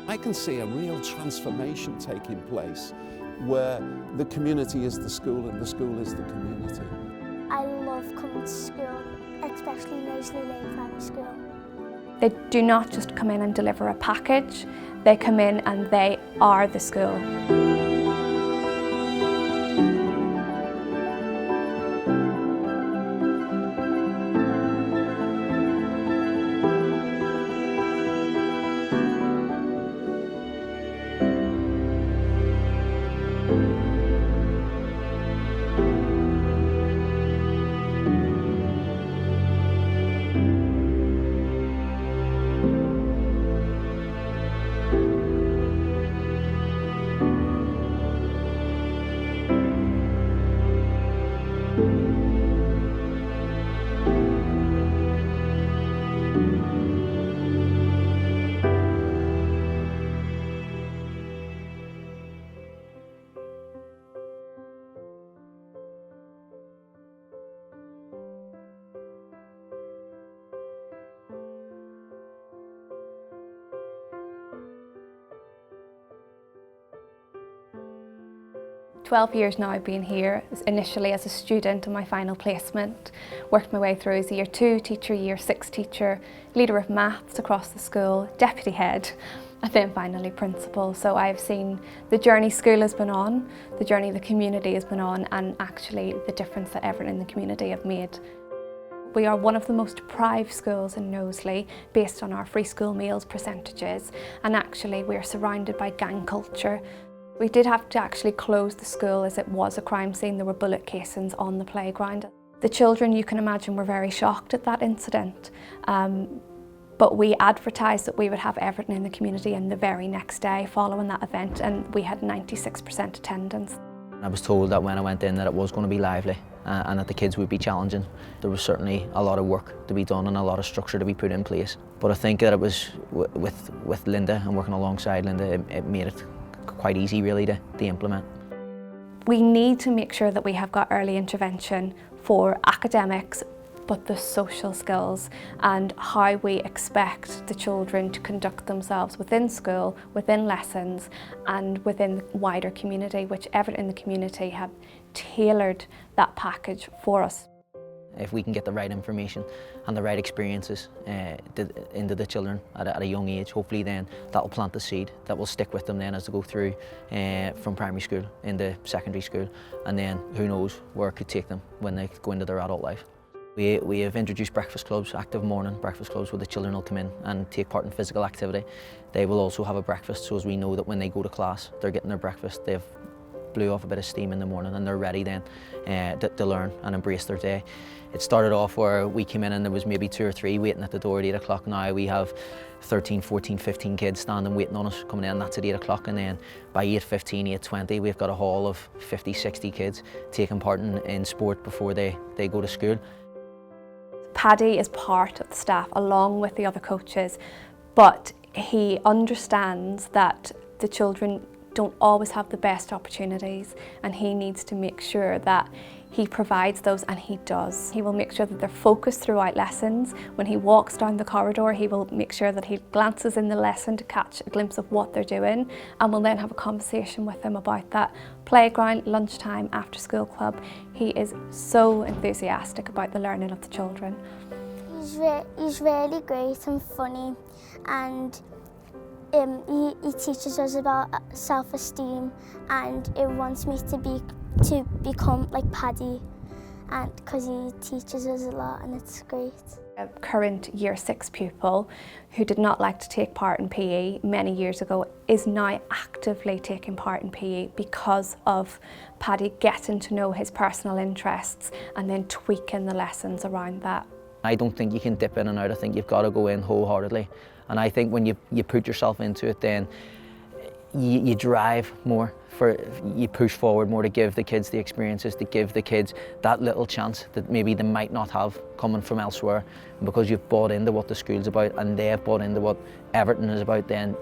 I can see a real transformation taking place where the community is the school and the school is the community. I love coming to school, especially Knowsley Lane Primary School. They do not just come in and deliver a package, they come in and they are the school. "12 years now I've been here, initially as a student in my final placement, worked my way through as a Year 2 teacher, Year 6 teacher, leader of maths across the school, deputy head, and then finally principal. So I've seen the journey school has been on, the journey the community has been on, and actually the difference that Everton in the community have made. We are one of the most deprived schools in Knowsley based on our free school meals percentages, and actually we are surrounded by gang culture. We did have to actually close the school as it was a crime scene. There were bullet casings on the playground. The children, you can imagine, were very shocked at that incident. But we advertised that we would have Everton in the community in the very next day following that event, and we had 96% attendance. I was told that when I went in that it was going to be lively and that the kids would be challenging. There was certainly a lot of work to be done and a lot of structure to be put in place. But I think that it was with Linda and working alongside Linda, it made it quite easy really to implement. We need to make sure that we have got early intervention for academics, but the social skills and how we expect the children to conduct themselves within school, within lessons and within the wider community, which Everton in the community have tailored that package for us. If we can get the right information and the right experiences into the children at a young age, hopefully then that'll plant the seed that will stick with them then as they go through from primary school into secondary school, and then who knows where it could take them when they go into their adult life. We have introduced breakfast clubs, active morning breakfast clubs, where the children will come in and take part in physical activity. They will also have a breakfast, so as we know that when they go to class they're getting their breakfast, they've blew off a bit of steam in the morning and they're ready then to learn and embrace their day. It started off where we came in and there was maybe 2 or 3 waiting at the door at 8 o'clock. Now we have 13, 14, 15 kids standing waiting on us coming in, that's at 8 o'clock, and then by 8:15, 8:20 we've got a hall of 50, 60 kids taking part in sport before they go to school. Paddy is part of the staff along with the other coaches, but he understands that the children don't always have the best opportunities, and he needs to make sure that he provides those, and he does. He will make sure that they're focused throughout lessons. When he walks down the corridor, he will make sure that he glances in the lesson to catch a glimpse of what they're doing, and will then have a conversation with them about that. Playground, lunchtime, after school club. He is so enthusiastic about the learning of the children. He's really great and funny, and he teaches us about self-esteem, and it wants me to become like Paddy, and because he teaches us a lot and it's great. A current Year 6 pupil who did not like to take part in PE many years ago is now actively taking part in PE because of Paddy getting to know his personal interests and then tweaking the lessons around that. I don't think you can dip in and out. I think you've got to go in wholeheartedly. And I think when you put yourself into it, then you drive more, you push forward more to give the kids the experiences, to give the kids that little chance that maybe they might not have coming from elsewhere. And because you've bought into what the school's about and they've bought into what Everton is about, then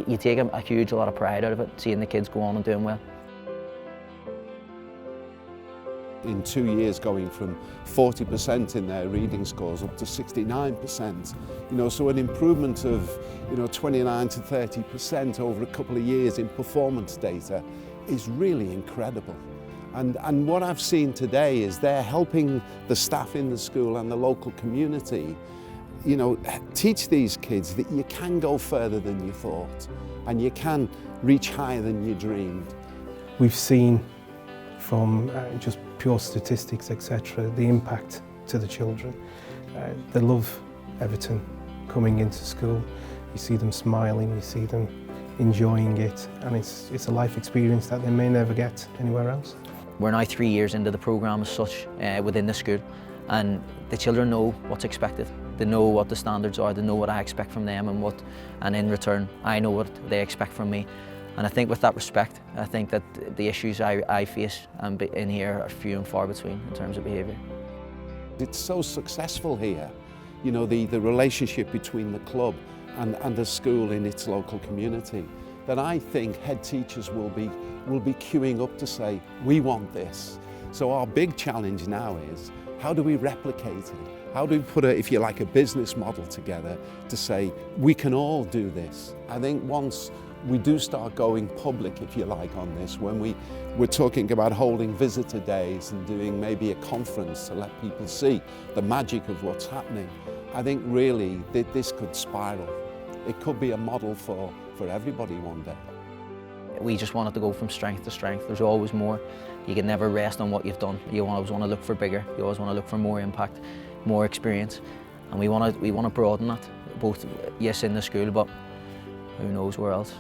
you take a huge lot of pride out of it, seeing the kids go on and doing well. in 2 years going from 40% in their reading scores up to 69%. You know, so an improvement of 29 to 30% over a couple of years in performance data is really incredible. And what I've seen today is they're helping the staff in the school and the local community, teach these kids that you can go further than you thought and you can reach higher than you dreamed. We've seen from just pure statistics, etc., the impact to the children. They love Everton coming into school. You see them smiling, you see them enjoying it, and it's a life experience that they may never get anywhere else. We're now 3 years into the programme as such within the school, and the children know what's expected. They know what the standards are, they know what I expect from them, and in return I know what they expect from me. And I think with that respect, I think that the issues I face in here are few and far between in terms of behaviour. It's so successful here, the relationship between the club and the school in its local community, that I think head teachers will be queuing up to say, we want this. So our big challenge now is, how do we replicate it? How do we put if you like, a business model together to say, we can all do this? I think once we do start going public, if you like, on this, when we're talking about holding visitor days and doing maybe a conference to let people see the magic of what's happening, I think really that this could spiral. It could be a model for everybody one day. We just want it to go from strength to strength. There's always more. You can never rest on what you've done. You always want to look for bigger. You always want to look for more impact, more experience, and we want to broaden that, both yes in the school, but who knows where else.